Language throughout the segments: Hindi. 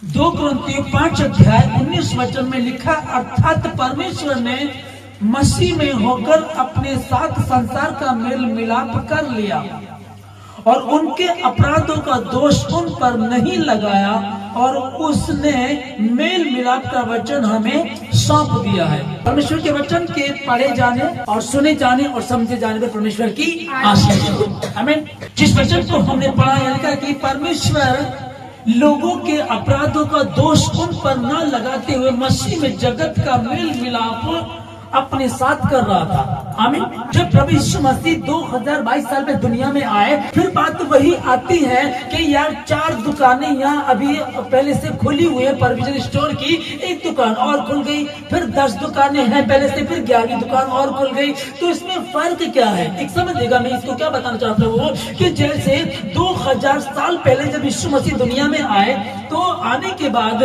2 कुरिन्थियों 5 अध्याय 19 वचन में लिखा, अर्थात परमेश्वर ने मसीह में होकर अपने साथ संसार का मेल मिलाप कर लिया और उनके अपराधों का दोष उन पर नहीं लगाया और उसने मेल मिलाप का वचन हमें सौंप दिया है। परमेश्वर के वचन के पढ़े जाने और सुने जाने और समझे जाने पर परमेश्वर की आशीष हो। आमीन। जिस वचन को हमने पढ़ा है कि परमेश्वर लोगों के अपराधों का दोष उन पर न लगाते हुए मसीह में जगत का मेल मिलाप अपने साथ कर रहा था। आमीन। जब प्रभु यीशु मसीह 2022 साल में दुनिया में आए, फिर बात वही आती है कि यार 4 दुकानें यहाँ अभी पहले से खुली हुई है, प्रोविजन स्टोर की 1 दुकान और खुल गई, फिर 10 दुकानें हैं पहले से, फिर 11वीं दुकान और खुल गई। तो इसमें फर्क क्या है? एक समझिएगा, मैं इसको क्या बताना चाहता हूँ कि जैसे 2000 साल पहले जब यीशु मसीह दुनिया में आए, तो आने के बाद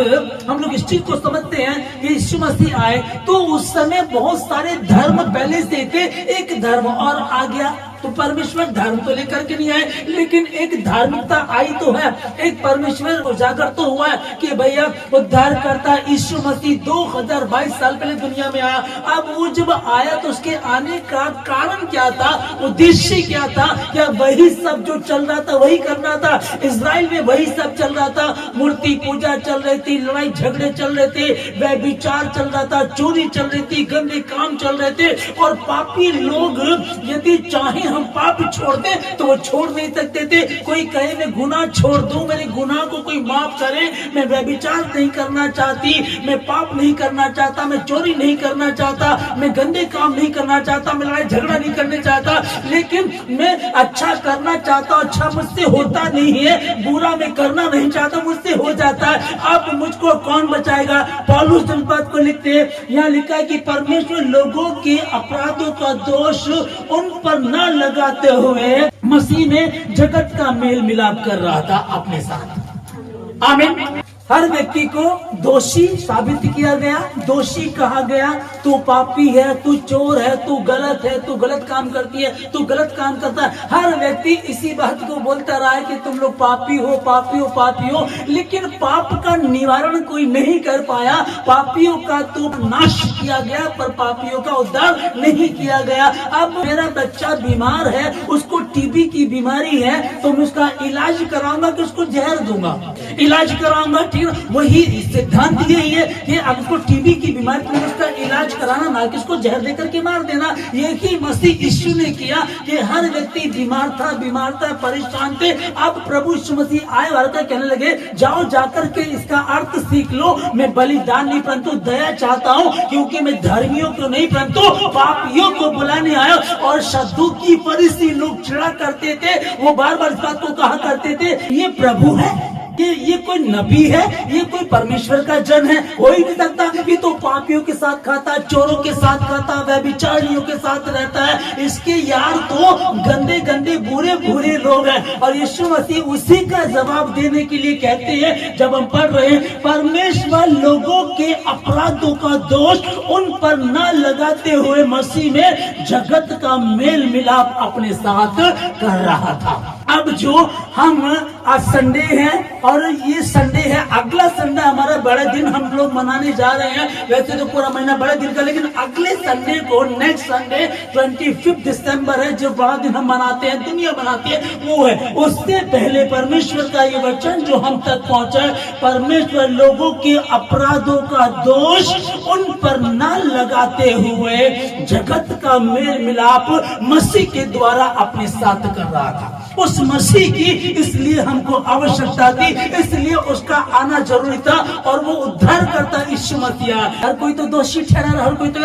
हम लोग इस चीज को समझते हैं कि यीशु मसीह आए तो उस समय बहुत सारे धर्म पहले से थे, एक धर्म और आ गया। तो परमेश्वर धर्म तो लेकर के नहीं आए, लेकिन एक धार्मिकता आई तो है, एक परमेश्वर उजागर तो हुआ है कि भैया उद्धार करता यीशु मसीह 2022 साल पहले दुनिया में आया। अब वो जब आया तो उसके आने का कारण क्या था, उद्देश्य क्या था? क्या वही सब जो चल रहा था वही करना था? इजराइल में वही सब चल रहा था, मूर्ति पूजा चल रही थी, लड़ाई झगड़े चल रहे थे, व्यभिचार चल रहा था, चोरी चल रही थी, गंदे काम चल रहे थे, और पापी लोग यदि चाहे हम पाप छोड़ दें तो वो छोड़ नहीं सकते थे। कोई कहे मैं गुनाह छोड़ दूं, मेरे गुनाह को कोई माफ करे, मैं व्यभिचार नहीं करना चाहती, मैं पाप नहीं करना चाहता, मैं चोरी नहीं करना चाहता, मैं गंदे काम नहीं करना चाहता, मैं लड़ाई झगड़ा नहीं करना चाहता, लेकिन मैं अच्छा करना चाहता हूं, अच्छा मुझसे होता नहीं है, बुरा मैं करना नहीं चाहता, मुझसे हो जाता है। अब मुझको कौन बचाएगा? पौलुस इस बात को लिखते हैं, यहाँ लिखा है कि परमेश्वर लोगों के अपराधों का दोष उन पर न लगाते हुए मसीह में जगत का मेल मिलाप कर रहा था अपने साथ। आमीन। हर व्यक्ति को दोषी साबित किया गया, दोषी कहा गया, तू पापी है, तू चोर है, तू गलत है, तू गलत काम करती है, तू गलत काम करता है। हर व्यक्ति इसी बात को बोलता रहा है कि तुम लोग पापी हो, पापी हो, पापी हो, लेकिन पाप का निवारण कोई नहीं कर पाया। पापियों का तो नाश किया गया पर पापियों का उद्धार नहीं किया गया। अब मेरा बच्चा बीमार है, उसको टीबी की बीमारी है, तो मैं उसका इलाज कराऊंगा कि उसको जहर दूंगा? इलाज कराऊंगा। वही सिद्धांत यही है कि अब उसको टीबी की बीमारी में उसका इलाज कराना, ना कि उसको जहर देकर के मार देना। यही मसीह यीशु ने किया कि हर व्यक्ति बीमार था, परेशान थे। अब प्रभु यीशु मसीह आए और कहने लगे, जाओ जाकर के इसका अर्थ सीख लो, मैं बलिदान नहीं परंतु दया चाहता हूँ, क्योंकि मैं धर्मियों को नहीं परंतु पापियों को बुलाने आया। और सद्दूकी फरीसी लोग चिढ़ा करते थे, वो बार बार इस बात को कहा करते थे, ये प्रभु है, ये कोई नबी है, ये कोई परमेश्वर का जन है, हो ही नहीं सकता। ये तो पापियों के साथ खाता, चोरों के साथ खाता, व्यभिचारियों के साथ रहता है, इसके यार तो गंदे गंदे बुरे बुरे लोग हैं। और यीशु मसीह उसी का जवाब देने के लिए कहते हैं, जब हम पढ़ रहे हैं, परमेश्वर लोगों के अपराधों का दोष उन पर न लगाते हुए मसीह में जगत का मेल मिलाप अपने साथ कर रहा था। अब जो हम आज संडे है और ये संडे है, अगला संडे हमारा बड़ा दिन हम लोग मनाने जा रहे हैं। वैसे तो पूरा महीना बड़े दिन का, लेकिन अगले संडे को, नेक्स्ट संडे 25 दिसंबर है, जो बड़ा दिन हम मनाते हैं, दुनिया मनाती है, वो है। उससे पहले परमेश्वर का ये वचन जो हम तक पहुंचा है, परमेश्वर लोगों के अपराधों का दोष उन पर न लगाते हुए जगत का मेल मिलाप मसीह के द्वारा अपने साथ कर रहा था। उस मसीह की इसलिए हमको आवश्यकता थी, इसलिए उसका आना जरूरी था, और वो उद्धार करता यीशु मसीह। हर कोई तो दोषी ठहरा रहा, हर कोई तो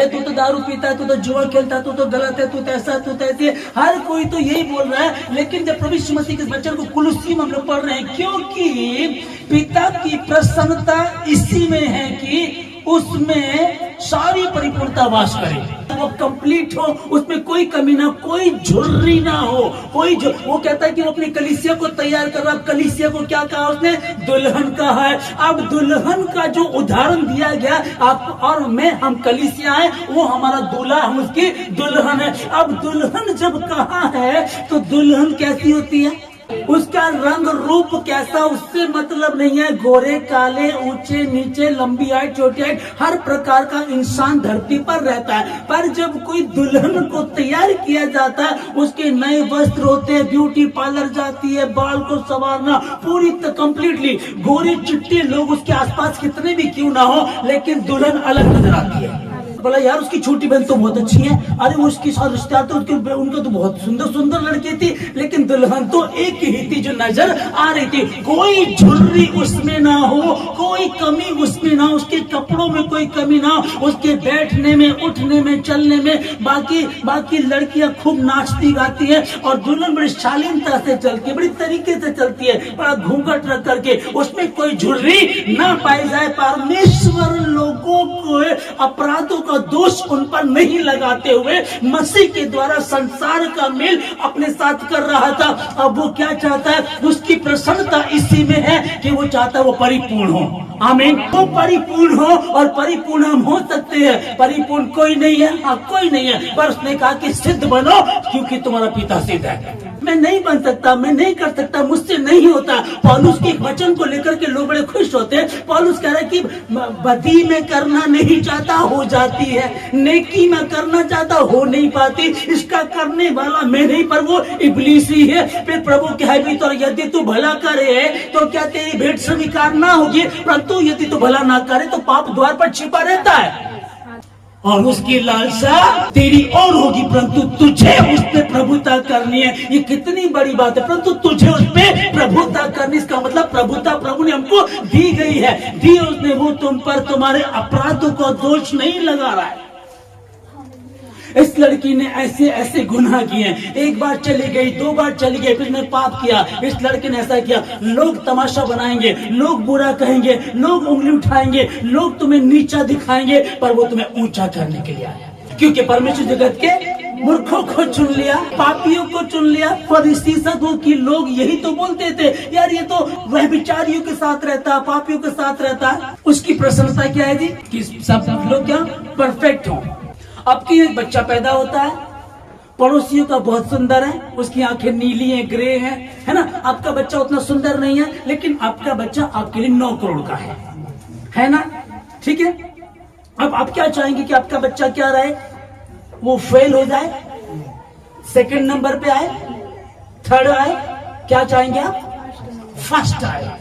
तू तो दारू पीता है, तू तो जुआ खेलता है, तू तो गलत है, तू तो ऐसा, तू तो ऐसे, हर कोई तो यही बोल रहा है। लेकिन जब प्रभु यीशु मसीह के वचन को कुलुस्सी में हम लोग पढ़ रहे हैं, क्योंकि पिता की प्रसन्नता इसी में है कि उसमें सारी परिपूर्णता वास करे, वो कंप्लीट हो, उसमें कोई कमी ना, कोई झुर्री ना हो, वो कहता है कि वो अपनी कलीसिया को तैयार कर रहा है। कलीसिया को क्या कहा उसने? दुल्हन कहा है। अब दुल्हन का जो उदाहरण दिया गया, आप और मैं, हम कलीसिया है, वो हमारा दूल्हा, हम उसकी दुल्हन है। अब दुल्हन जब कहा है तो दुल्हन कैसी होती है? उसका रंग रूप कैसा उससे मतलब नहीं है। गोरे काले, ऊंचे नीचे, लंबी हाइट छोटी हाइट, हर प्रकार का इंसान धरती पर रहता है। पर जब कोई दुल्हन को तैयार किया जाता है, उसके नए वस्त्र होते हैं, ब्यूटी पार्लर जाती है, बाल को संवारना पूरी कंप्लीटली, गोरे चिट्टे लोग उसके आसपास कितने भी क्यों ना हो, लेकिन दुल्हन अलग नजर आती है। बोला यार उसकी छोटी बहन तो बहुत अच्छी है, अरे उसकी साथ रिश्तेदार तो उनका तो बहुत सुंदर सुंदर लड़की थी, लेकिन दुल्हन तो एक ही थी जो नजर आ रही थी। कोई झुर्री उसमें ना हो, कोई कमी उसमें ना हो, उसके कपड़ों में कोई कमी ना हो, उसके बैठने में, उठने में, चलने में। बाकी लड़कियां खूब नाचती गाती है और दुल्हन बड़ी शालीनता से चलती है, बड़ी तरीके से चलती है, बड़ा घूंघट रख करके, उसमें कोई झुर्री ना पाई जाए। परमेश्वर लोगों को अपराधों का दोष उन पर नहीं लगाते हुए मसीह के द्वारा संसार का मेल अपने साथ कर रहा था। अब वो क्या चाहता है, उसकी प्रसन्नता इसी में है कि वो चाहता है वो परिपूर्ण हो। आमीन। वो परिपूर्ण हो, और परिपूर्ण हम हो सकते हैं। परिपूर्ण कोई नहीं है, हाँ कोई नहीं है, पर उसने कहा कि सिद्ध बनो क्योंकि तुम्हारा पिता सिद्ध है। मैं नहीं बन सकता, मैं नहीं कर सकता, मुझसे नहीं होता। पौलुस के वचन को लेकर के लोग बड़े खुश होते हैं। पौलुस कह रहा है कि बदी में करना नहीं चाहता, हो जाती है, नेकी में करना चाहता, हो नहीं पाती। इसका करने वाला मैं नहीं, पर वो इब्लीस ही है। फिर प्रभु कहे भी तो यदि तू भला करे तो क्या तेरी भेंट स्वीकार ना होगी, परंतु यदि तू भला ना करे तो पाप द्वार पर छिपा रहता है और उसकी लालसा तेरी और होगी, परंतु तुझे उस पे प्रभुता करनी है। ये कितनी बड़ी बात है, परंतु तुझे उस पे प्रभुता करनी। इसका मतलब प्रभुता प्रभु ने हमको दी गई है, दी उसने, वो तुम पर तुम्हारे अपराधों को दोष नहीं लगा रहा है। इस लड़की ने ऐसे ऐसे गुनाह किए, एक बार चली गई, दो बार चली गई, फिर ने पाप किया। इस लड़के ने ऐसा किया, लोग तमाशा बनाएंगे, लोग बुरा कहेंगे, लोग उंगली उठाएंगे, लोग तुम्हें नीचा दिखाएंगे, पर वो तुम्हें ऊंचा करने के लिए आया। क्योंकि परमेश्वर जगत के मूर्खों को चुन लिया, पापियों को चुन लिया। फरीसी सदूकी लोग यही तो बोलते थे, यार ये तो व्यभिचारियों के साथ रहता है, पापियों के साथ रहता है। उसकी प्रशंसा क्या है जी, कि सब लोग क्या परफेक्ट हो। आपकी एक बच्चा पैदा होता है, पड़ोसियों का बहुत सुंदर है, उसकी आंखें नीली हैं, ग्रे हैं, है ना। आपका बच्चा उतना सुंदर नहीं है, लेकिन आपका बच्चा आपके लिए 9 करोड़ का है ना, ठीक है। अब आप क्या चाहेंगे कि आपका बच्चा क्या रहे, वो फेल हो जाए, सेकंड नंबर पे आए, थर्ड आए, क्या चाहेंगे आप, फर्स्ट आए।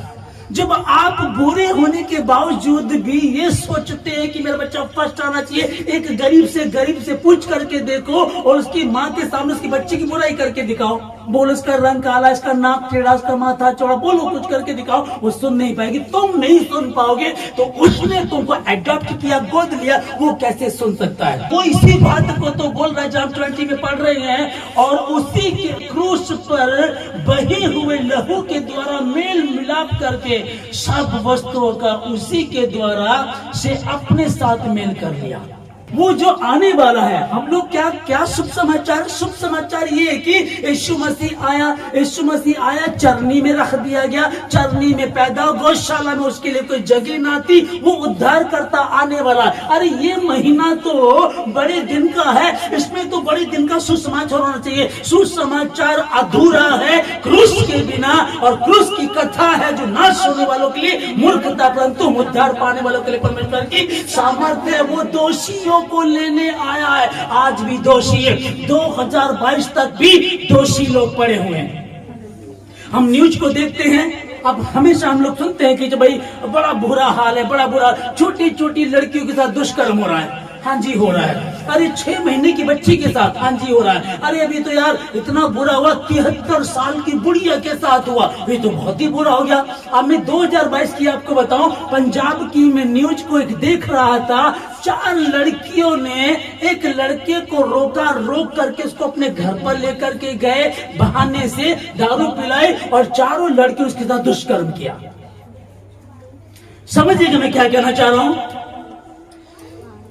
जब आप बुरे होने के बावजूद भी ये सोचते हैं कि मेरा बच्चा फर्स्ट आना चाहिए, एक गरीब से पूछ करके देखो और उसकी माँ के सामने उसकी बच्चे की बुराई करके दिखाओ, बोलो इसका रंग काला, इसका नाक टेढ़ा, इसका माथा चौड़ा, बोलो कुछ करके दिखाओ, वो सुन नहीं पाएगी, तुम नहीं सुन पाओगे। तो उसने तुमको अडॉप्ट किया, गोद लिया, वो कैसे सुन सकता है। वो इसी बात को तो बोल रहा है, जब 20 में पढ़ रहे हैं, और उसी के क्रूस पर बहे हुए लहू के द्वारा मेल मिलाप करके सब वस्तुओं का उसी के द्वारा से अपने साथ मेल कर लिया। वो जो आने वाला है, हम लोग क्या शुभ समाचार ये है कि यीशु मसीह आया, चरनी में रख दिया गया, चरनी में पैदा, गौशाला में उसके लिए कोई जगह ना थी, वो उद्धार करता आने वाला। अरे ये महीना तो बड़े दिन का है, इसमें तो बड़े दिन का सुसमाचार होना चाहिए। सुसमाचार अधूरा है क्रूस के बिना, और क्रूस की कथा है जो नाश होने वालों के लिए मूर्खता, परंतु उद्धार पाने वालों के लिए परमेश्वर की सामर्थ्य है। वो दोषियों को लेने आया है, आज भी दोषी है, 2022 तक भी दोषी लोग पड़े हुए हैं। हम न्यूज को देखते हैं, अब हमेशा हम लोग सुनते हैं कि जो भाई बड़ा बुरा हाल है, बड़ा बुरा, छोटी छोटी लड़कियों के साथ दुष्कर्म हो रहा है, हाँ जी हो रहा है। अरे 6 महीने की बच्ची के साथ, हाँ जी हो रहा है। अरे अभी तो यार इतना बुरा हुआ, 73 साल की बुढ़िया के साथ हुआ, ये तो बहुत ही बुरा हो गया। अब मैं 2022 की आपको बताऊं, पंजाब की मैं न्यूज को एक देख रहा था, 4 लड़कियों ने एक लड़के को रोक करके उसको अपने घर पर लेकर के गए, बहाने से दारू पिलाई और 4 लड़के उसके साथ दुष्कर्म किया। समझिएगा मैं क्या कहना चाह रहा हूं,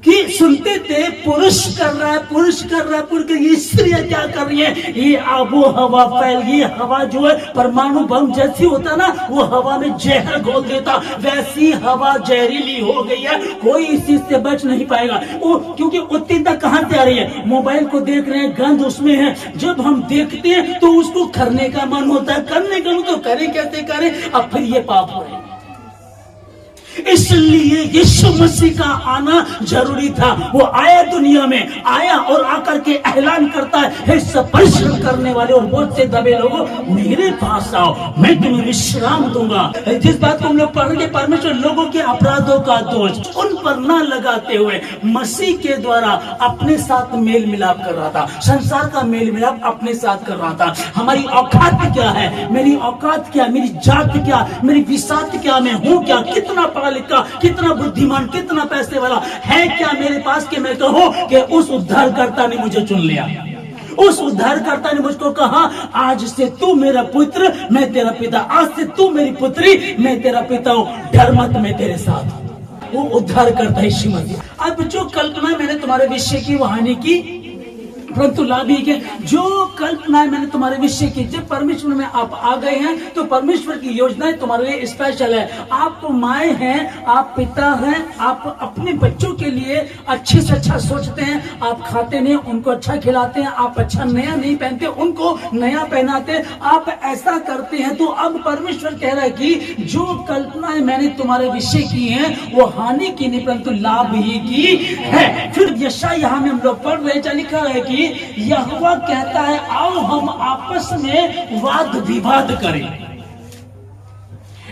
कि सुनते थे पुरुष कर रहा है, पुरुष कर रहा है, पुरुष ये स्त्रियां क्या कर रही है, ये आबो हवा फैल गई। हवा जो है परमाणु बम जैसी होता ना, वो हवा में जहर घोल देता, वैसी हवा जहरीली हो गई है, कोई इस चीज से बच नहीं पाएगा। वो क्योंकि उत्तेजना कहां से आ रही है, मोबाइल को देख रहे हैं, गंध उसमें है, जब हम देखते हैं तो उसको करने का मन होता है, करने का मन तो करें कैसे करें, अब फिर ये पाप हो रहे। इसलिए यीशु मसीह का आना जरूरी था। वो आया, दुनिया में आया और आकर के ऐलान करता है, हे सब परिश्रम करने वाले और बोझ से दबे लोगों, मेरे पास आओ, मैं तुम्हें विश्राम दूंगा। जिस बात को हम लोग पढ़ के, परमेश्वर लोगों के अपराधों का दोष उन पर ना लगाते हुए मसीह के द्वारा अपने साथ मेल मिलाप कर रहा था, संसार का मेल मिलाप अपने साथ कर रहा था। हमारी औकात क्या है, मेरी औकात क्या, मेरी जात क्या, मेरी विसात क्या, मैं हूं क्या, कितना लिखा, कितना बुद्धिमान, कितना पैसे वाला है क्या मेरे पास कि मैं कहूं कि उस उद्धारकर्ता ने मुझे चुन लिया। उस उद्धारकर्ता ने मुझको कहा, आज से तू मेरा पुत्र, मैं तेरा पिता, आज से तू मेरी पुत्री, मैं तेरा पिता हूं, डर मत, मैं तेरे साथ। वो उद्धारकर्ता यीशु मसीह। अब जो कल्पना मैंने तुम्हारे विषय की वहानी की, परंतु लाभ ही है, जो कल्पनाएं मैंने तुम्हारे विषय की, जब परमेश्वर में आप आ गए हैं तो परमेश्वर की योजनाएं तुम्हारे लिए स्पेशल है। आप माए हैं, आप पिता हैं, आप अपने बच्चों के लिए अच्छे से अच्छा सोचते हैं, आप खाते नहीं उनको अच्छा खिलाते हैं, आप अच्छा नया नहीं पहनते उनको नया पहनाते, आप ऐसा करते हैं। तो अब परमेश्वर कह रहा है कि जो कल्पनाएं मैंने तुम्हारे विषय की हैं वो हानि की नहीं परंतु लाभ ही की है। फिर यशायाह में हम लोग पढ़ रहे हैं, लिखा है कि यहोवा कहता है, आओ हम आपस में वाद विवाद करें।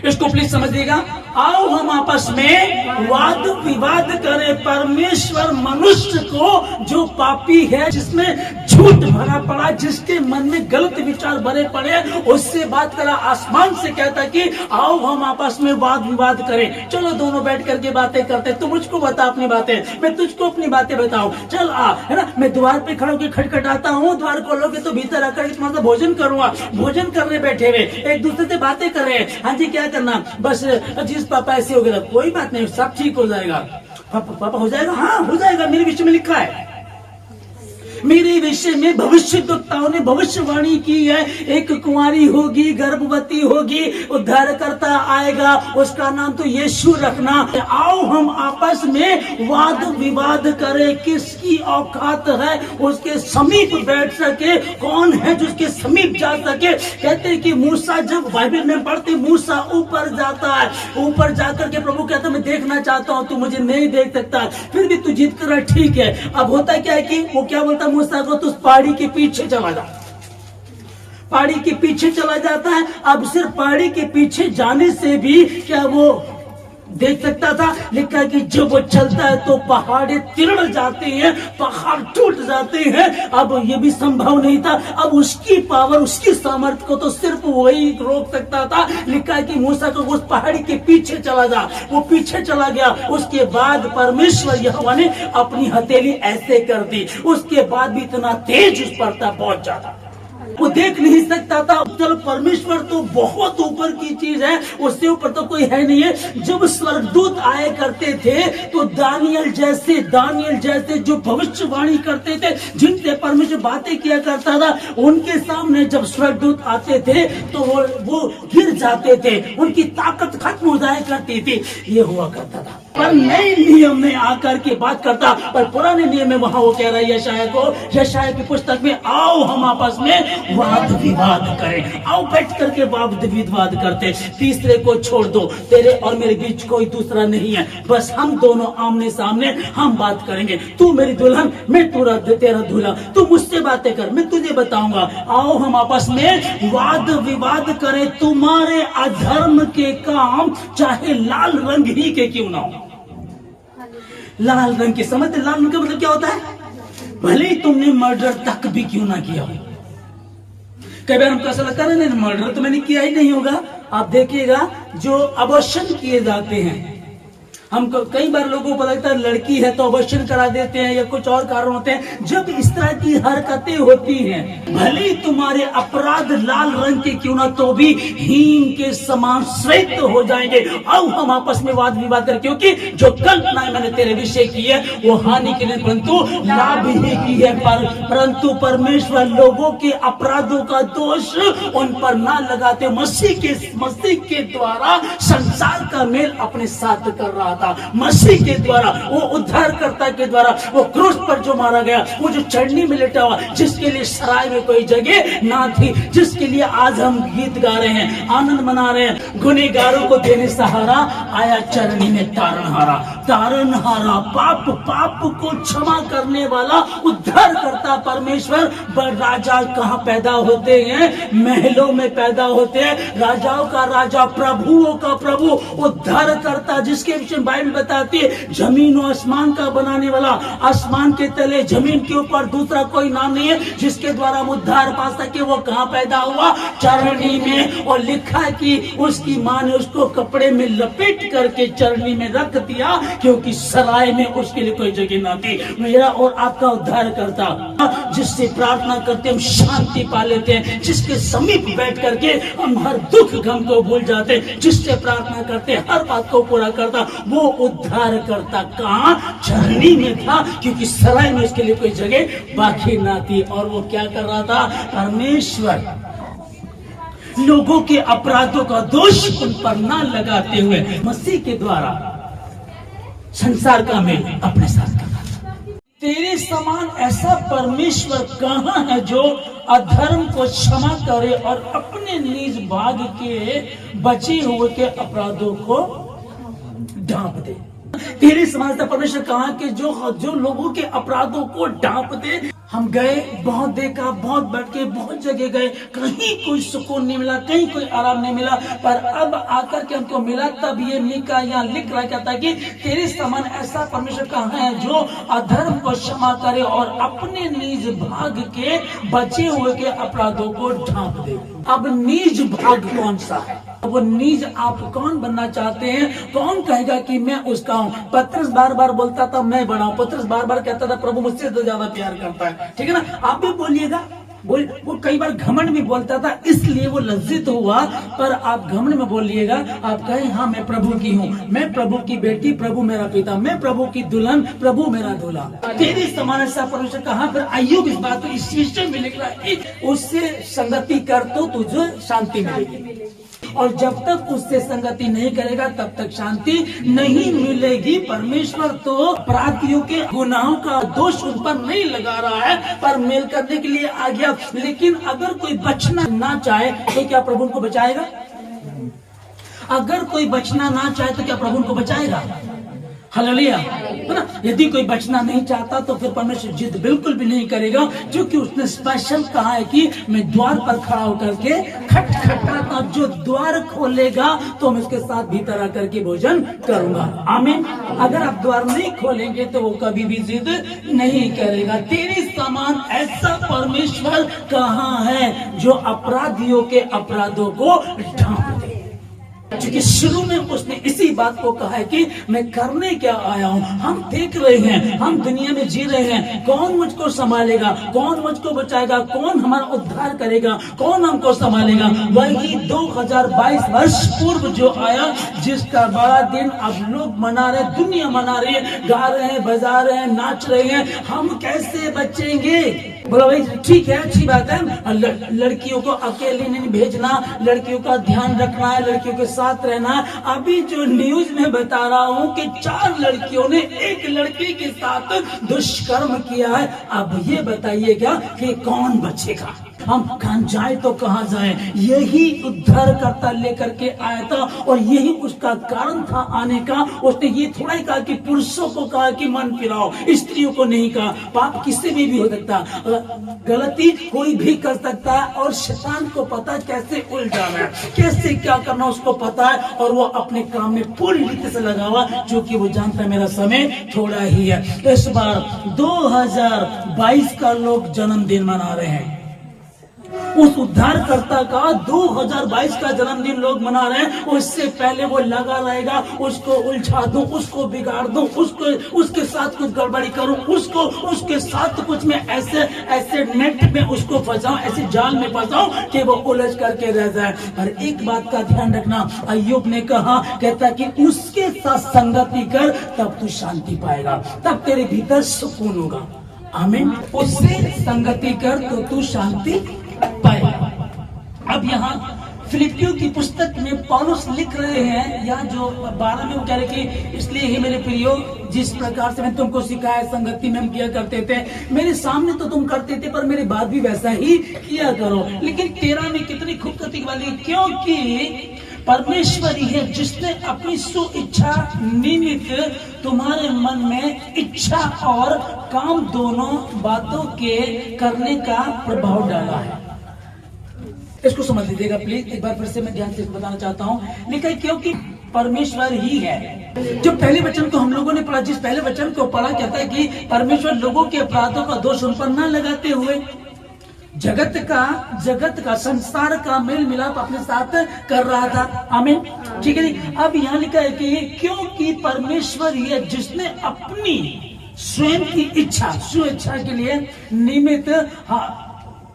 इसको प्लीज समझिएगा, आओ हम आपस में वाद विवाद करें। परमेश्वर मनुष्य को, जो पापी है, जिसमें झूठ भरा पड़ा, जिसके मन में गलत विचार भरे पड़े, उससे बात करा। आसमान से कहता कि आओ हम आपस में वाद विवाद करें, चलो दोनों बैठ करके बातें करते, तू मुझको बता अपनी बातें, मैं तुझको अपनी बातें बताऊं, चल आ, है ना। मैं द्वार पे खड़ा होकर खटखटाता हूँ, द्वार खोलोगे तो भीतर आकर तुम्हारा भोजन करूंगा। भोजन करने बैठे हुए एक दूसरे से बातें कर रहे हैं, हाँ जी क्या करना, बस जिस पापा ऐसे हो गया, कोई बात नहीं, सब ठीक हो जाएगा। पापा हो जाएगा, हाँ हो जाएगा, मेरे विषय में लिखा है, मेरे विषय में भविष्यद्वक्ताओं ने भविष्यवाणी की है, एक कुंवारी होगी, गर्भवती होगी, उद्धारकर्ता आएगा, उसका नाम तो यीशु रखना। आओ हम आपस में वाद विवाद करें, किसकी औकात है उसके समीप बैठ सके, कौन है जो उसके समीप जा सके। कहते हैं कि मूसा, जब बाइबल में पढ़ते मूसा ऊपर जाता है, ऊपर जाकर के प्रभु कहता मैं देखना चाहता हूँ, तू मुझे नहीं देख सकता, फिर भी तू जिद कर रहा, ठीक है। अब होता क्या है कि वो क्या बोलता मूसा को, तो उस पहाड़ी के पीछे चला जा, पहाड़ी के पीछे चला जाता है। अब सिर्फ पहाड़ी के पीछे जाने से भी क्या वो देख सकता था, लिखा है कि जब वो चलता है तो पहाड़े तिरड़ जाते हैं, पहाड़ टूट जाते हैं। अब ये भी संभव नहीं था, अब उसकी पावर, उसकी सामर्थ्य को तो सिर्फ वही रोक सकता था। लिखा है कि मूसा को उस पहाड़ी के पीछे चला जा, वो पीछे चला गया। उसके बाद परमेश्वर यहोवा ने अपनी हथेली ऐसे कर दी, उसके बाद भी इतना तेज उस पर था, बहुत ज्यादा, वो देख नहीं सकता था। चलो परमेश्वर तो बहुत ऊपर की चीज है, उससे ऊपर तो कोई है नहीं है। जब स्वर्गदूत आए करते थे तो दानियल जैसे जो भविष्यवाणी करते थे, जिनसे परमेश्वर बातें किया करता था, उनके सामने जब स्वर्गदूत आते थे तो वो गिर जाते थे, उनकी ताकत खत्म हो जाया करती थी। ये हुआ करता था। पर नए नियम में आकर के बात करता, पर पुराने नियम में वहां वो कह रहा है यशायाह की पुस्तक में, आओ हम आपस में वाद विवाद करें, आओ बैठ करके वाद विवाद करते। तीसरे को छोड़ दो, तेरे और मेरे बीच कोई दूसरा नहीं है, बस हम दोनों आमने सामने हम बात करेंगे। तू मेरी दुल्हन, मैं तेरा दूल्हा, तू मुझसे बातें कर, मैं तुझे बताऊंगा। आओ हम आपस में वाद विवाद करें, तुम्हारे अधर्म के काम चाहे लाल रंग ही के क्यों ना हो। लाल रंग के समझते, लाल रंग का मतलब क्या होता है, भले ही तुमने मर्डर तक भी क्यों ना किया हो। कई बार हमको ऐसा लगता है नहीं, मर्डर तो मैंने किया ही नहीं होगा। आप देखिएगा जो अबॉर्शन किए जाते हैं, हमको कई बार लोगों को लगता है लड़की है तो अबॉर्शन करा देते हैं या कुछ और कारण होते हैं। जब इस तरह की हरकतें होती हैं, भले ही तुम्हारे अपराध लाल रंग के क्यों ना, तो भी हीन के समान श्वेत हो जाएंगे। अब हम आपस में वाद विवाद करें, क्योंकि जो कल्पना मैंने तेरे विषय की है वो हानि के लिए परंतु लाभ ही की है। परंतु परमेश्वर लोगों के अपराधों का दोष उन पर ना लगाते, मसीह के द्वारा संसार का मेल अपने साथ कर रहा था। मसीह के द्वारा, वो उद्धारकर्ता के द्वारा, वो क्रूस पर जो मारा गया, वो जो चढ़नी में लेटा हुआ, जिसके लिए सराय में कोई जगह ना थी, जिसके लिए आज हम गीत गा रहे हैं, आनंद मना रहे हैं। गुनहगारों को देने सहारा आया, चरनी में तारनहारा। पाप को क्षमा करने वाला उद्धारकर्ता परमेश्वर। राजा कहाँ पैदा होते हैं? महलों में पैदा होते हैं। राजाओं का राजा, प्रभुओं का प्रभु, उद्धारकर्ता, जिसके विषय बाइबल बताती है जमीन और आसमान का बनाने वाला, आसमान के तले जमीन के ऊपर दूसरा कोई नाम नहीं है जिसके द्वारा हम उद्धार पा सके। वो कहाँ पैदा हुआ? चरनी में। और लिखा कि उसकी माँ ने उसको कपड़े में लपेट करके चरनी में रख दिया, क्योंकि सराय में उसके लिए कोई जगह ना थी। मेरा और आपका उद्धारकर्ता, जिससे प्रार्थना करते हम शांति पा लेते हैं, जिसके समीप बैठ करके हम हर दुख गम को भूल जाते हैं, जिससे प्रार्थना करते हर बात को पूरा करता, वो उद्धारकर्ता कहाँ? चरनी में था, क्योंकि सराय में उसके लिए कोई जगह बाकी ना थी। और वो क्या कर रहा था? परमेश्वर लोगों के अपराधों का दोष उन पर ना लगाते हुए मसीह के द्वारा संसार का मेल अपने साथ करना था। तेरे समान ऐसा परमेश्वर कहाँ है जो अधर्म को क्षमा करे और अपने निज भाग के बचे हुए के अपराधों को ढांप दे। तेरी समानता परमेश्वर कहा कि जो लोगों के अपराधों को ढांप दे। हम गए, बहुत देखा, बहुत बैठ के बहुत जगह गए, कहीं कोई सुकून नहीं मिला, कहीं कोई आराम नहीं मिला। पर अब आकर के हमको मिला, तब ये लिखा, यहाँ लिख रहा कहता कि तेरे समान ऐसा परमेश्वर कहाँ है जो अधर्म को क्षमा करे और अपने निज भाग के बचे हुए के अपराधों को ढांप दे। अब निज भाग कौन सा है? वो निज आप कौन बनना चाहते हैं? कौन कहेगा कि मैं उसका हूँ? पतरस बार बार बोलता था मैं बना हूं। पतरस बार बार कहता था प्रभु मुझसे तो ज्यादा प्यार करता है। ठीक है ना? आप भी बोलिएगा। वो कई बार घमंड भी बोलता था, इसलिए वो लज्जित हुआ। पर आप घमंड में बोलिएगा, आप कहें हाँ मैं प्रभु की हूँ, मैं प्रभु की बेटी, प्रभु मेरा पिता, मैं प्रभु की दुल्हन, प्रभु मेरा दूल्हा। तेरी समान ऐसा परमेश्वर कहा। फिर अय्यूब इस बात को इस विषय में लिख रहा है, उससे संगति कर तो तुझे शांति मिलेगी, और जब तक उससे संगति नहीं करेगा तब तक शांति नहीं मिलेगी। परमेश्वर तो अपराधियों के गुनाहों का दोष उन पर नहीं लगा रहा है, पर मेल करने के लिए आ गया। लेकिन अगर कोई बचना ना चाहे तो क्या प्रभु उनको बचाएगा? अगर कोई बचना ना चाहे तो क्या प्रभु उनको बचाएगा? हालेलुया, है ना? यदि कोई बचना नहीं चाहता तो फिर परमेश्वर जिद बिल्कुल भी नहीं करेगा, क्योंकि उसने स्पेशल कहा है कि मैं द्वार पर खड़ा होकर के खटखटाता, जो द्वार खोलेगा तो मैं उसके साथ भीतर आकर के भोजन करूंगा। आमीन। अगर आप द्वार नहीं खोलेंगे तो वो कभी भी जिद नहीं करेगा। तेरे समान ऐसा परमेश्वर कहाँ है जो अपराधियों के अपराधों को ढांप दे? क्योंकि शुरू में उसने इसी बात को कहा है कि मैं करने क्या आया हूँ। हम देख रहे हैं, हम दुनिया में जी रहे हैं, कौन मुझको संभालेगा, कौन मुझको बचाएगा, कौन हमारा उद्धार करेगा, कौन हमको संभालेगा? वही 2022 वर्ष पूर्व जो आया, जिसका बड़ा दिन अब लोग मना रहे, दुनिया मना रही है, गा रहे हैं, बजा रहे हैं, नाच रहे हैं। हम कैसे बचेंगे? बोला भाई ठीक है, अच्छी बात है, लड़कियों को अकेले नहीं भेजना, लड़कियों का ध्यान रखना है, लड़कियों के साथ रहना है। अभी जो न्यूज में बता रहा हूँ कि 4 लड़कियों ने एक लड़की के साथ दुष्कर्म किया है। अब ये बताइएगा कि कौन बचेगा? हम कहाँ जाए तो कहाँ जाए? यही उद्धारकर्ता लेकर के आया था और यही उसका कारण था आने का। उसने ये थोड़ा ही कहा कि पुरुषों को कहा कि मन फिराओ, स्त्रियों को नहीं कहा। पाप किसी में भी हो सकता है, गलती कोई भी कर सकता है, और शैतान को पता है कैसे उलझाना है, कैसे क्या करना उसको पता है, और वो अपने काम में पूरी रीति से लगा हुआ, क्योंकि वो जानता है मेरा समय थोड़ा ही है। इस बार 2022 का लोग जन्मदिन मना रहे हैं। उस उद्धारकर्ता का 2022 का जन्मदिन लोग मना रहे हैं, उससे पहले वो लगा रहेगा, उसको उलझा दूं, उसको बिगाड़ दूं, उसको उसके साथ कुछ गड़बड़ी करूं, उसको उसके साथ कुछ में ऐसे नेट में उसको फंसाऊं, ऐसे जाल में फंसाऊं कि वो उलझ करके रह जाए। पर एक बात का ध्यान रखना, अय्यूब ने कहा, कहता कि उसके साथ संगति कर, तब तू शांति पाएगा, तब तेरे भीतर सुकून होगा। आमीन। उससे संगति कर तो तू शांति पाएगा। अब यहाँ फिलिपियों की पुस्तक में पौलुस लिख रहे हैं, यहाँ जो 12 में वो कह रहे कि इसलिए ही मेरे प्रियो, जिस प्रकार से मैं तुमको सिखाया संगति में हम किया करते थे, मेरे सामने तो तुम करते थे पर मेरे बाद भी वैसा ही किया करो। लेकिन 13 में कितनी खूबसूरती वाली, क्योंकि परमेश्वर ही है जिसने अपनी सुइच्छा निमित्त तुम्हारे मन में इच्छा और काम दोनों बातों के करने का प्रभाव डाला है। इसको समझ लीजिएगा प्लीज, एक बार फिर से मैं ध्यान से बताना चाहता हूँ। लेकिन क्योंकि परमेश्वर ही है, जो पहले वचन को हम लोगों ने पढ़ा, जिस पहले वचन को पढ़ा, कहता है कि परमेश्वर लोगों के अपराधों का दोष उन पर न लगाते हुए जगत का संसार का मेल मिलाप अपने साथ कर रहा था। आमीन। ठीक है। अब यहाँ लिखा है कि क्योंकि परमेश्वर ही है जिसने अपनी स्वयं की इच्छा, स्वेच्छा के लिए निमित्त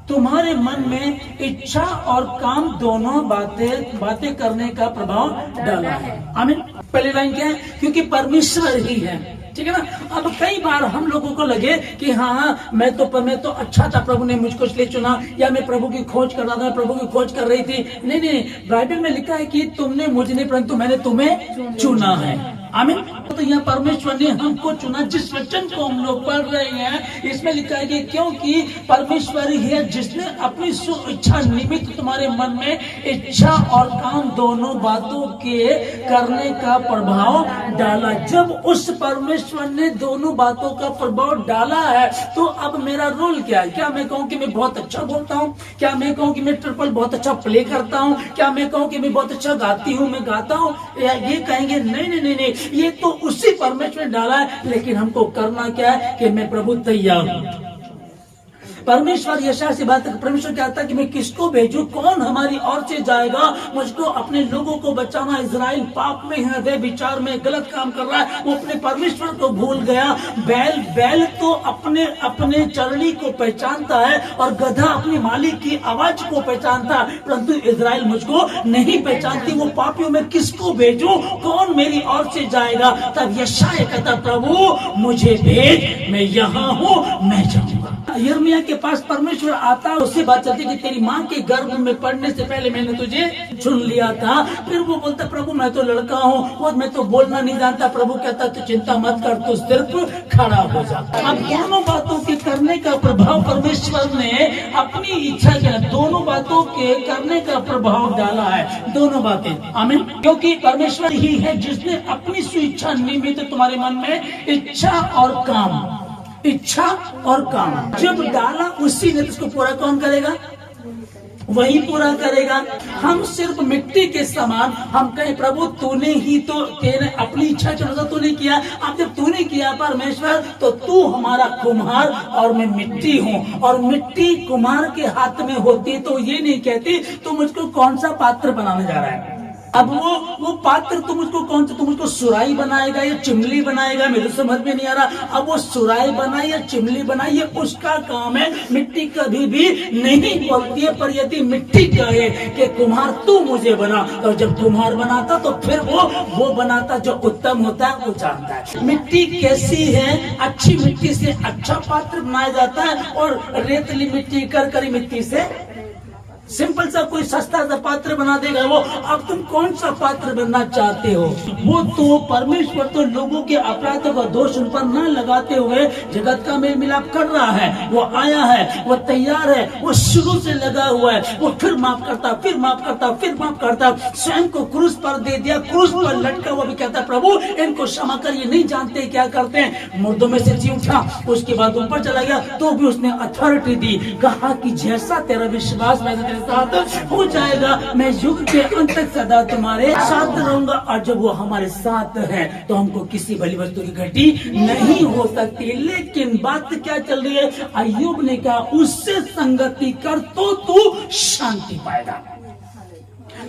तुम्हारे मन में इच्छा और काम दोनों बातें करने का प्रभाव डाला है। आमीन। पहली लाइन क्या है? क्योंकि परमेश्वर ही है। ठीक है ना। अब कई बार हम लोगों को लगे कि हाँ मैं तो अच्छा था, प्रभु ने मुझको इसलिए चुना, या मैं प्रभु की खोज कर रहा था, प्रभु की खोज कर रही थी। नहीं, बाइबल में लिखा है कि तुमने मुझे नहीं परंतु मैंने तुम्हें चुना है। आमीन। तो यहाँ परमेश्वर ने हमको चुना। जिस वचन को हम लोग पढ़ रहे हैं इसमें लिखा है कि क्योंकि परमेश्वर ही है जिसने अपनी सुइच्छा निमित्त तुम्हारे मन में इच्छा और काम दोनों बातों के करने का प्रभाव डाला। जब उस परमेश्वर ने दोनों बातों का प्रभाव डाला है तो अब मेरा रोल क्या है? क्या मैं कहूँ कि मैं बहुत अच्छा बोलता हूँ? क्या मैं कहूँ कि मैं ट्रिपल बहुत अच्छा प्ले करता हूँ? क्या मैं कहूँ कि मैं बहुत अच्छा गाती हूँ, मैं गाता हूँ? या ये कहेंगे नहीं, ये तो उसी परमेश्वर ने डाला है। लेकिन हमको करना क्या है कि मैं प्रभु तैयार हूं। परमेश्वर यशायाह से बात, परमेश्वर कहता है कि मैं किसको भेजूं, कौन हमारी ओर से जाएगा? मुझको अपने लोगों को बचाना। इजराइल पाप में है, वे विचार में गलत काम कर रहा है, वो अपने परमेश्वर को भूल गया। बैल तो अपने चरणी को पहचानता है और गधा अपने मालिक की आवाज को पहचानता है, परंतु इजराइल मुझको नहीं पहचानती। वो पापियों में किसको भेजूं, कौन मेरी ओर से जाएगा? तब यशायाह कहता, प्रभु मुझे भेज, मैं यहाँ हूँ, मैं जाऊंगा। यिर्मयाह के पास परमेश्वर आता है, उससे बात चलती कि तेरी माँ के गर्भ में पड़ने से पहले मैंने तुझे चुन लिया था। फिर वो बोलता, प्रभु मैं तो लड़का हूँ और मैं तो बोलना नहीं जानता। प्रभु कहता तू चिंता मत कर, तू सिर्फ खड़ा हो जा। अब दोनों बातों के करने का प्रभाव परमेश्वर ने अपनी इच्छा के दोनों बातों के करने का प्रभाव डाला है। दोनों बातें। आमीन। क्योंकि परमेश्वर ही है जिसने अपनी स्वेच्छा निमित्त तुम्हारे मन में इच्छा और काम जब डाला, उसी ने उसको पूरा कौन करेगा? वही पूरा करेगा। हम सिर्फ मिट्टी के समान, हम कहें प्रभु तूने ही तो, तेरे अपनी इच्छा के अनुसार तूने किया। अब जब तूने किया परमेश्वर, तो तू हमारा कुम्हार और मैं मिट्टी हूँ। और मिट्टी कुम्हार के हाथ में होती तो ये नहीं कहती तू मुझको कौन सा पात्र बनाने जा रहा है। अब वो पात्र तुम उसको सुराई बनाएगा या चिमली बनाएगा, मेरे समझ में नहीं आ रहा। अब वो सुराई बनाए या चिमली बनाए, ये उसका काम है। मिट्टी कभी भी नहीं बोलती है, पर यदि मिट्टी कहे कि कुम्हार तू मुझे बना, तो जब कुम्हार बनाता तो फिर वो बनाता जो उत्तम होता है, वो जानता है मिट्टी कैसी है। अच्छी मिट्टी से अच्छा पात्र बनाया जाता है और रेतली मिट्टी, करकरी मिट्टी से सिंपल सा कोई सस्ता सा पात्र बना देगा वो। अब तुम कौन सा पात्र बनना चाहते हो? वो तो परमेश्वर तो लोगों के अपराधों का दोष उन पर न लगाते हुए जगत का मेल मिलाप कर रहा है। वो आया है, वो तैयार है, वो शुरू से लगा हुआ है। वो फिर माफ करता, फिर माफ करता, फिर माफ करता। स्वयं को क्रूस पर दे दिया, क्रूस पर लटका हुआ भी कहता प्रभु इनको क्षमा कर, ये नहीं जानते क्या करते हैं। मुर्दों में से जी उठा, उसके बाद ऊपर चला गया तो भी उसने अथॉरिटी दी, कहा कि जैसा तेरा विश्वास वैसा साथ हो जाएगा। मैं युग के अंत तक सदा तुम्हारे साथ रहूंगा। और जब वो हमारे साथ है तो हमको किसी भली वस्तु की घटी नहीं हो सकती। लेकिन बात क्या चल रही है? अय्यूब ने कहा उससे संगति कर तो तू शांति पाएगा।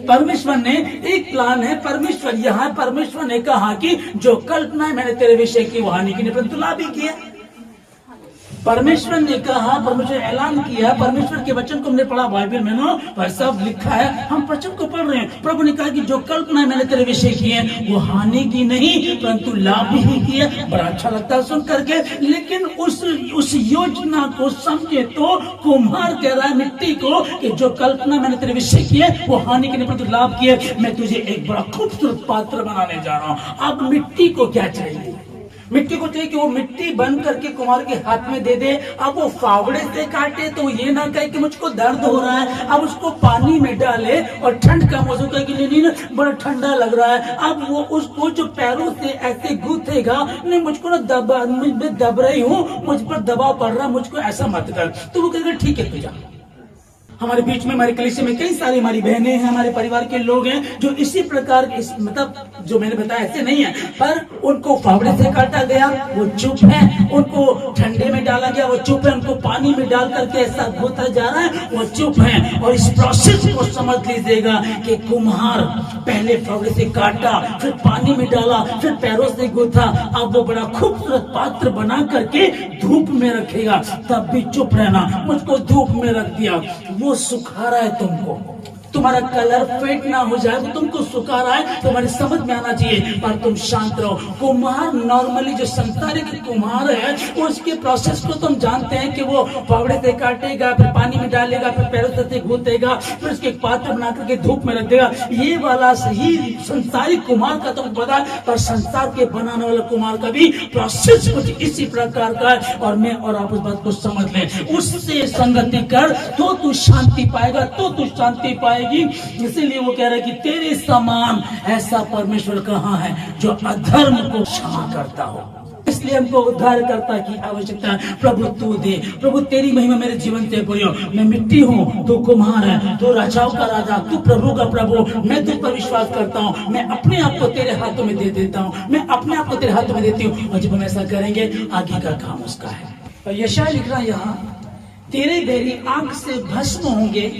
परमेश्वर ने एक प्लान है। परमेश्वर यहाँ परमेश्वर ने कहा कि जो कल्पना मैंने तेरे विषय की वो हानि की नहीं परंतु लाभ ही किया। परमेश्वर ने कहा, परमेश्वर ऐलान किया, परमेश्वर के वचन को हमने पढ़ा बाइबल में ना, पर सब लिखा है, हम वचन को पढ़ रहे हैं। प्रभु ने कहा कि जो कल्पना मैंने तेरे विषय की है वो हानि की नहीं परंतु लाभ ही की है। बड़ा अच्छा लगता है सुन करके। लेकिन उस योजना को समझे तो कुम्हार कह रहा है मिट्टी को कि जो कल्पना मैंने तेरे विषय की है वो हानि की नहीं परंतु लाभ की है। मैं तुझे एक बड़ा खूबसूरत पात्र बनाने जा रहा हूँ। अब मिट्टी को क्या चाहिए? मिट्टी को चाहिए कि वो मिट्टी बन करके कुम्हार के हाथ में दे दे। अब वो फावड़े से काटे तो ये ना कहे कि मुझको दर्द हो रहा है। अब उसको पानी में डाले और ठंड का मौसम कहे कि नहीं बड़ा ठंडा लग रहा है। अब वो उसको जो पैरों से ऐसे गूथेगा, नहीं मुझको ना दब रही हूँ, मुझ पर दबाव पड़ रहा, मुझको ऐसा मत कर। तो वो कहेगा ठीक है तुझा। हमारे बीच में हमारे कलीसिया में कई सारी हमारी बहनें हैं, हमारे परिवार के लोग हैं जो इसी प्रकार मतलब जो मैंने बताया ऐसे नहीं है, पर उनको फावड़े से काटा गया वो चुप है, उनको ठंडे में डाला गया वो चुप है, उनको पानी में डाल करके ऐसा गूथा जा रहा है वो चुप है। और इस प्रोसेस को समझ लीजिएगा कि कुम्हार पहले फावड़े से काटा, फिर पानी में डाला, फिर पैरों से गूथा, अब वो बड़ा खूबसूरत पात्र बना करके धूप में रखेगा। तब भी चुप रहना, मुझको धूप में रख दिया। वो सुखा रहा है तुमको, तुम्हारा कलर फेड ना हो जाए, वो तुमको सुखा रहा है, तुम्हारी समझ में आना चाहिए, पर तुम शांत रहो। कुम्हार नॉर्मली जो संसारिक कुम्हार है उसके प्रोसेस को तुम जानते हैं कि वो फावड़े से काटेगा, फिर पानी में डालेगा, फिर पैरों से गूंथेगा, फिर उसके एक पात्र बना करके धूप में रख देगा। ये वाला सही संसारिक कुम्हार का तुमको पता है, पर संसार के बनाने वाला कुम्हार का भी प्रोसेस कुछ इसी प्रकार का है। और मैं और आप उस बात को समझ लें, उससे संगति कर तो तू शांति पाएगा, तो तू शांति पाएगा। इसीलिए वो कह रहा है कि तेरे समान ऐसा परमेश्वर कहाँ है जो अधर्म को क्षमा करता हो। इसलिए हमको उद्धारकर्ता की आवश्यकता है। प्रभु तू दे, प्रभु तेरी महिमा मेरे जीवन से पूरी हो। मैं मिट्टी हूँ, तू कुम्हार है, तू राजाओं का राजा, तू प्रभु का प्रभु। मैं तुझ पर विश्वास करता हूँ, मैं अपने आप को तेरे हाथों में दे देता हूँ, मैं अपने आप को तेरे हाथों में देती हूँ। और जब हम ऐसा करेंगे आगे का काम उसका है। और यशायाह लिख रहा है यहाँ, तेरे बैरी आग से भस्म होंगे,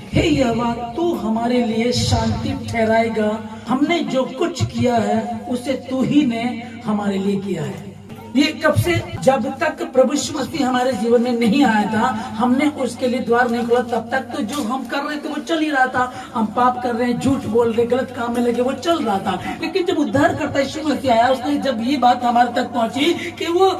हे यहोवा तू हमारे लिए शांति ठहराएगा। हमने जो कुछ किया है उसे तू ही ने हमारे लिए किया है। ये कब से? जब तक प्रभु यीशु मसीह हमारे जीवन में नहीं आया था, हमने उसके लिए द्वार नहीं खोला, तब तक तो जो हम कर रहे थे वो चल ही रहा था। हम पाप कर रहे हैं, झूठ बोल रहे, गलत काम में लगे, वो चल रहा था। लेकिन जब उद्धार करता यीशु मसीह आया, उसने जब ये बात हमारे तक पहुंची कि वो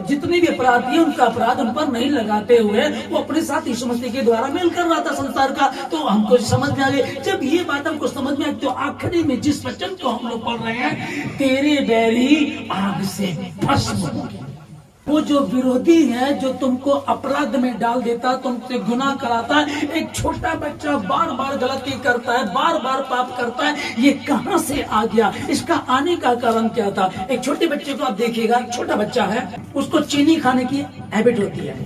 जितने भी अपराधी हैं उनका अपराध उन पर नहीं लगाते हुए वो अपने साथ यीशु मसीह के द्वारा मेल कर रहा था संसार का, तो हमको समझ में आ गई। जब ये बात हमको समझ में आई तो आखिरी में जिस वचन को हम लोग पढ़ रहे हैं, तेरे बैरी आग से भस्म, वो जो विरोधी है, जो तुमको अपराध में डाल देता, तुमसे गुनाह कराता है, एक छोटा बच्चा बार बार गलती करता है, बार बार पाप करता है, ये कहां से आ गया? इसका आने का कारण क्या था? एक छोटे बच्चे को आप देखिएगा, छोटा बच्चा है, उसको चीनी खाने की हैबिट होती है।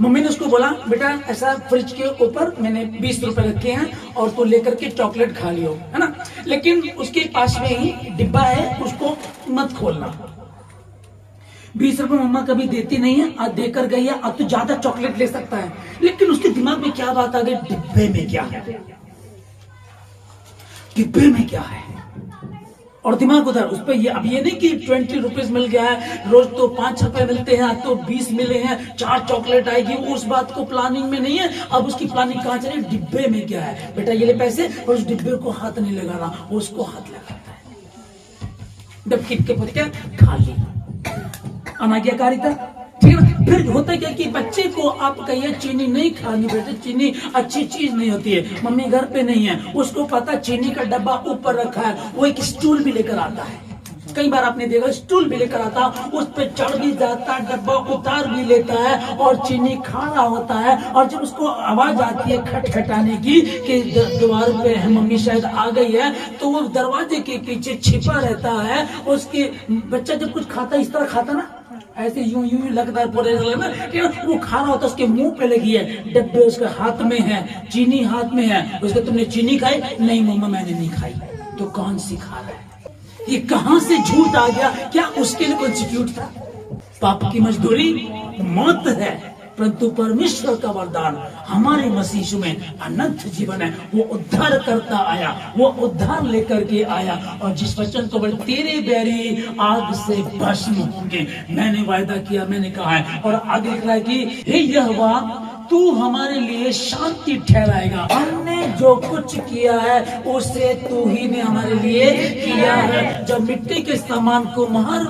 मम्मी ने उसको बोला, बेटा ऐसा फ्रिज के ऊपर मैंने 20 रुपए रखे हैं और तू लेकर के चॉकलेट खा लियो, है ना, लेकिन उसके पास में ही डिब्बा है, उसको मत खोलना। 20 रुपए मम्मा कभी देती नहीं है, आज देकर गई है, अब तो ज्यादा चॉकलेट ले सकता है। लेकिन उसके दिमाग में क्या बात आ गई? डिब्बे में क्या है, डिब्बे में क्या है, और दिमाग उधर उस पर। ये अब ये नहीं कि 20 रुपीज मिल गया है, रोज तो 5 रुपए मिलते हैं, तो 20 मिले हैं, 4 चॉकलेट आएगी, उस बात को प्लानिंग में नहीं है। अब उसकी प्लानिंग कहां चले? डिब्बे में क्या है, बेटा ये ले पैसे, और उस डिब्बे को हाथ नहीं लगाना, उसको हाथ लगाता है। डबकी के पत्ते खा ली, अनाज्ञाकारिता, ठीक है। फिर होता क्या कि बच्चे को आप कहिए चीनी नहीं खानी, बेटे चीनी अच्छी चीज नहीं होती है, मम्मी घर पे नहीं है, उसको पता चीनी का डब्बा ऊपर रखा है, वो एक स्टूल भी लेकर आता है। कई बार आपने देखा स्टूल भी लेकर आता, उस पे चढ़ भी जाता, डब्बा उतार भी लेता है और चीनी खा रहा होता है। और जब उसको आवाज आती है खटखटाने की कि द्वार पे मम्मी शायद आ गई है, तो वो दरवाजे के पीछे छिपा रहता है। उसके बच्चा जब कुछ खाता इस तरह खाता ना, ऐसे यूं यूं लगता है पूरे ना कि वो खा रहा होता, उसके मुंह पे लगी है, डब्बे उसके हाथ में है, चीनी हाथ में है, उसके तुमने चीनी खाई? नहीं मम्मा मैंने नहीं खाई। तो कौन सिखा रहा है? ये कहां से झूठ आ गया? क्या उसके लिए कॉन्स्टिट्यूट था? पाप की मजदूरी मौत है, परंतु परमेश्वर का वरदान हमारे मसीह यीशु में अनंत जीवन है। वो उद्धार करता आया, वो उद्धार लेकर के आया। और जिस वचन को बोले तेरे बैरी आग से भस्म होंगे, मैंने वायदा किया, मैंने कहा है। और आगे लिख रहा है कि हे यहोवा तू हमारे लिए शांति ठहराएगा। हमने जो कुछ किया है उसे तू ही ने हमारे लिए किया है। जब मिट्टी के सामान कुम्हार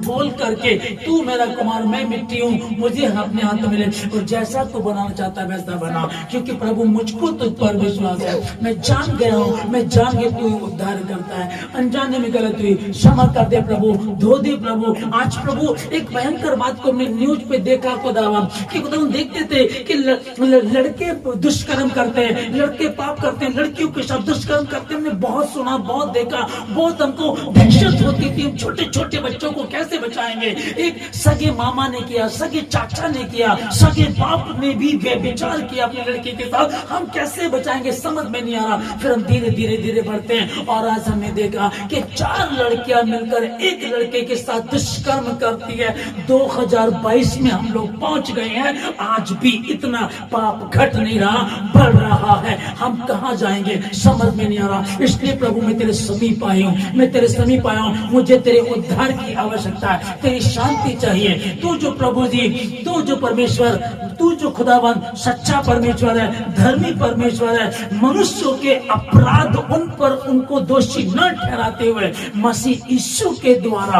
बोल करके तू मेरा कुम्हार, मैं मिट्टी हूँ, मुझे अपने हाथ मिले और जैसा तू बनाना चाहता है वैसा बना, क्योंकि प्रभु मुझको तुझ पर विश्वास है। मैं जान गया हूँ, मैं जान के तू उद्धार करता है। अनजाने में गलत हुई, क्षमा कर दे प्रभु, धो दे प्रभु। आज प्रभु एक भयंकर बात को हमने न्यूज पे देखा खुदावा, कि खुदावन देखते थे कि लड़के दुष्कर्म करते हैं, लड़के पाप करते हैं, लड़कियों के साथ दुष्कर्म करते हैं। हमने बहुत सुना, बहुत देखा, बहुत हमको दहशत होती थी। छोटे छोटे बच्चों को कैसे बचाएंगे? एक सगे मामा ने किया, सगे चाचा ने किया, सगे बाप ने भी व्यभिचार किया अपनी लड़की के साथ। हम कैसे बचाएंगे? समझ में नहीं आ रहा। फिर हम धीरे धीरे धीरे बढ़ते हैं और आज हमने देखा कि 4 लड़कियां मिलकर एक लड़के के साथ दुष्कर्म करती है। 2022 में हम लोग पहुंच गए हैं, आज भी इतना पाप घट नहीं रहा, बढ़ रहा है। हम कहां जाएंगे? समझ में नहीं आ रहा। इसलिए प्रभु मैं तेरे समीप आया हूं, मैं तेरे समीप आया हूं। मुझे तेरे उद्धार की आवश्यकता है, तेरी शांति चाहिए। तू जो प्रभु जी, तू जो परमेश्वर, तू जो खुदावन सच्चा परमेश्वर है, धर्मी परमेश्वर है, मनुष्यों के अपराध उन पर उनको दोषी न ठहराते हुए मसीह यीशु के द्वारा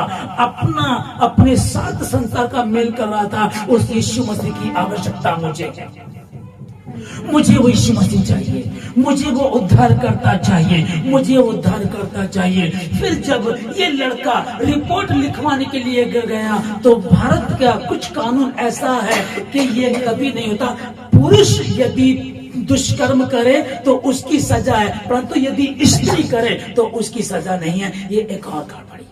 अपने साथ संसार का मेल कर रहा था, उस यीशु मसीह की आवश्यकता मुझे है। मुझे वो यीशु मसीह चाहिए, मुझे वो उद्धार करता चाहिए, मुझे उद्धार करता चाहिए। फिर जब ये लड़का रिपोर्ट लिखवाने के लिए गया तो भारत का कुछ कानून ऐसा है कि ये कभी नहीं होता। पुरुष यदि दुष्कर्म करे तो उसकी सजा है, परंतु यदि स्त्री करे तो उसकी सजा नहीं है। ये एक और गड़बड़ी।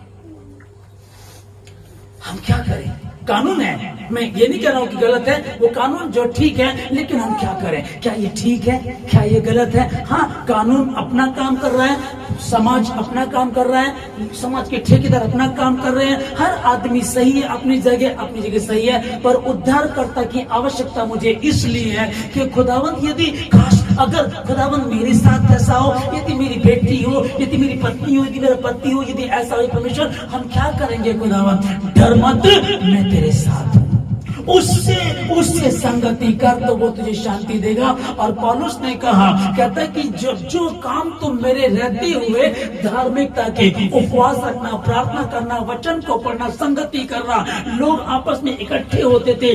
हम क्या करें? कानून है, मैं ये नहीं कह रहा हूं कि गलत है, वो कानून जो ठीक है, लेकिन हम क्या करें? क्या ये ठीक है? क्या ये गलत है? हाँ, कानून अपना काम कर रहा है, समाज अपना काम कर रहा है, समाज के ठेकेदार अपना काम कर रहे हैं, हर आदमी सही है, अपनी जगह सही है। पर उद्धारकर्ता की आवश्यकता मुझे इसलिए है कि खुदावंत यदि अगर खुदावंत मेरे साथ ऐसा हो, यदि मेरी बेटी हो, यदि मेरी पत्नी हो, यदि मेरा पति हो, यदि ऐसा हो परमेश्वर, हम क्या करेंगे? खुदावंत डर मत, मैं तेरे साथ हूं, उससे संगति कर तो वो तुझे शांति देगा। और पौलुस ने कहा, कहता है कि जो काम तुम मेरे रहते हुए धार्मिकता के, उपवास रखना, प्रार्थना करना, वचन को पढ़ना, संगति करना, लोग आपस में इकट्ठे होते थे,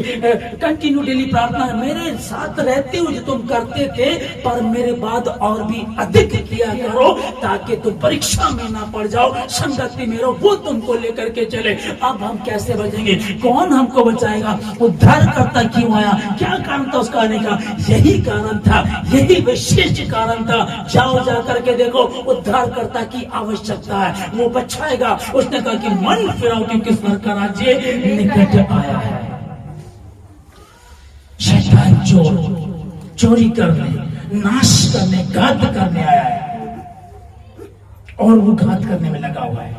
कंटिन्यू डेली प्रार्थना, मेरे साथ रहते हुए जो तुम करते थे, पर मेरे बाद और भी अधिक किया करो ताकि तुम परीक्षा में ना पड़ जाओ, संगति में रहो, वो तुमको लेकर के चले। अब हम कैसे बचेंगे? कौन हमको बचाएगा? उद्धारकर्ता क्यों आया? क्या कारण था उसका आने का? यही कारण था, यही विशेष कारण था। जाओ जा करके देखो, उद्धारकर्ता की आवश्यकता है, वो बचाएगा। उसने कहा कि मन फिराओ क्योंकि स्वर्ग का राज्य निकट आया है। शैतान चोरी करने, नाश करने, घात करने आया है और वो घात करने में लगा हुआ है।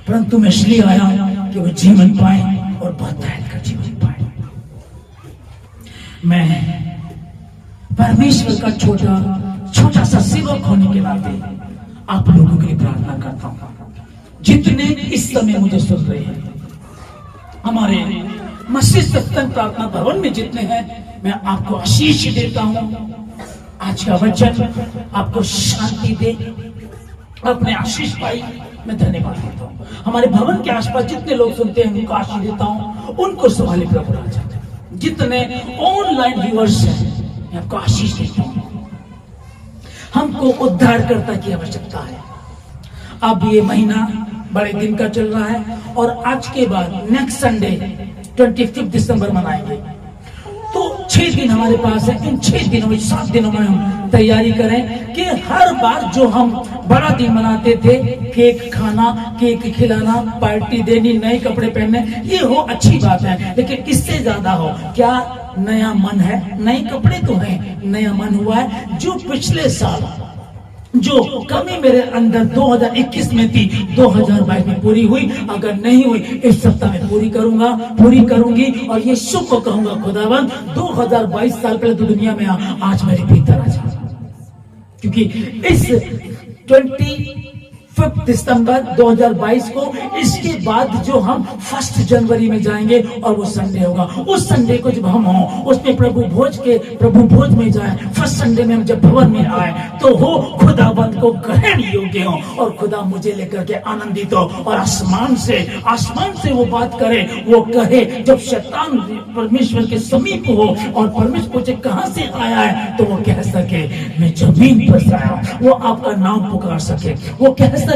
परंतु मैं इसलिए आया हूं कि वो जीवन पाए और बहुतायत का जीवन पाए। मैं परमेश्वर का छोटा सा सेवक होने के नाते आप लोगों के लिए प्रार्थना करता हूं, जितने इस समय मुझे सुन रहे हैं, हमारे मसीह सत्संग प्रार्थना भवन में जितने हैं, मैं आपको आशीष देता हूं। आज का वचन आपको शांति दे, अपने आशीष पाई, मैं धन्यवाद देता हूँ। हमारे भवन के आसपास जितने लोग सुनते हैं उनको आशीष देता हूँ, उनको संभाले प्रभु राजा। जितने ऑनलाइन व्यूअर्स हैं, मैं आपको आशीष देता हूँ। हमको उद्धारकर्ता की आवश्यकता है। अब ये महीना बड़े दिन का चल रहा है और आज के बाद नेक्स्ट संडे 25 दिसंबर मनाएंगे। तो 6 दिन हमारे पास है। इन 6 दिनों में 7 दिनों में हम तैयारी करें कि हर बार जो हम बड़ा दिन मनाते थे, केक खाना, केक खिलाना, पार्टी देनी, नए कपड़े पहनने, ये हो अच्छी बात है, लेकिन इससे ज्यादा हो क्या नया मन है? नए कपड़े तो हैं, नया मन हुआ है। जो पिछले साल जो कमी मेरे अंदर 2021 में थी, 2022 में पूरी हुई, अगर नहीं हुई इस सप्ताह में पूरी करूंगा, पूरी करूंगी। और ये शुक्र कहूंगा खुदावन, 2022 साल पहले तो दुनिया में आज मेरे भीतर आ जा, क्योंकि इस 25 दिसंबर 2022 को, इसके बाद जो हम 1 जनवरी में जाएंगे और वो संडे होगा, उस संडे को जब हम हों उसमें प्रभु भोज में जाए, फर्स्ट संडे में हम जब भवन में आए तो हो खुदाबंद को ग्रहण योग्य हो और खुदा मुझे लेकर के आनंदित हो और आसमान से वो बात करे, वो कहे, जब शैतान परमेश्वर के समीप हो और परमेश्वर पूछे कहां से आया है, तो वो कह सके मैं जमीन पर से आया हूं। वो आपका नाम पुकार सके, वो कह सके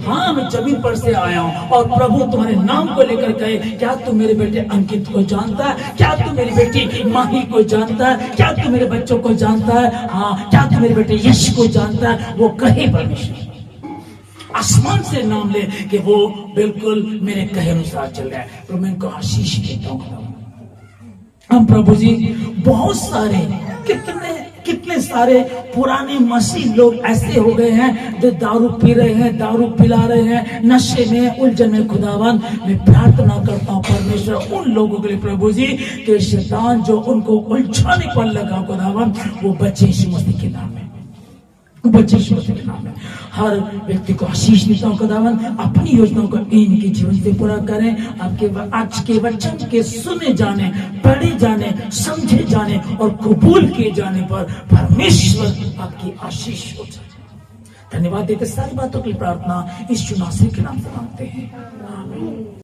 हाँ मैं जमीन पर से आया हूं। और प्रभु तुम्हारे नाम को लेकर कहे, क्या तू मेरे बेटे अंकित को जानता है? क्या तू मेरी बेटी माही को जानता है? क्या तू मेरे बच्चों को जानता है? हाँ, क्या तू मेरे बेटे यश को जानता है? वो कहे परमेश्वर आसमान से नाम ले कि वो बिल्कुल मेरे कहे अनुसार चल रहा है। तो मैं इनको आशीष देता हूं। हम प्रभु जी बहुत सारे कितने सारे पुराने मसीह लोग ऐसे हो गए हैं जो दारू पी रहे हैं, दारू पिला रहे हैं, नशे में उलझन में। खुदावन मैं प्रार्थना करता हूँ परमेश्वर उन लोगों के लिए प्रभु जी कि शैतान जो उनको उलझाने पर लगा खुदावन, वो बच्चे यीशु मसीह के नाम में, बच्चे यीशु मसीह के नाम में हर व्यक्ति को आशीष देता हूं खुदावन। अपनी योजनाओं को इनके जीवन से पूरा करें। आपके आज के वचन के सुने जाने, पढ़े जाने, समझे जाने और कबूल किए जाने पर परमेश्वर आपकी आशीष हो जाए। धन्यवाद देते सारी बातों की प्रार्थना यीशु मसीह के नाम से मांगते हैं, आमीन।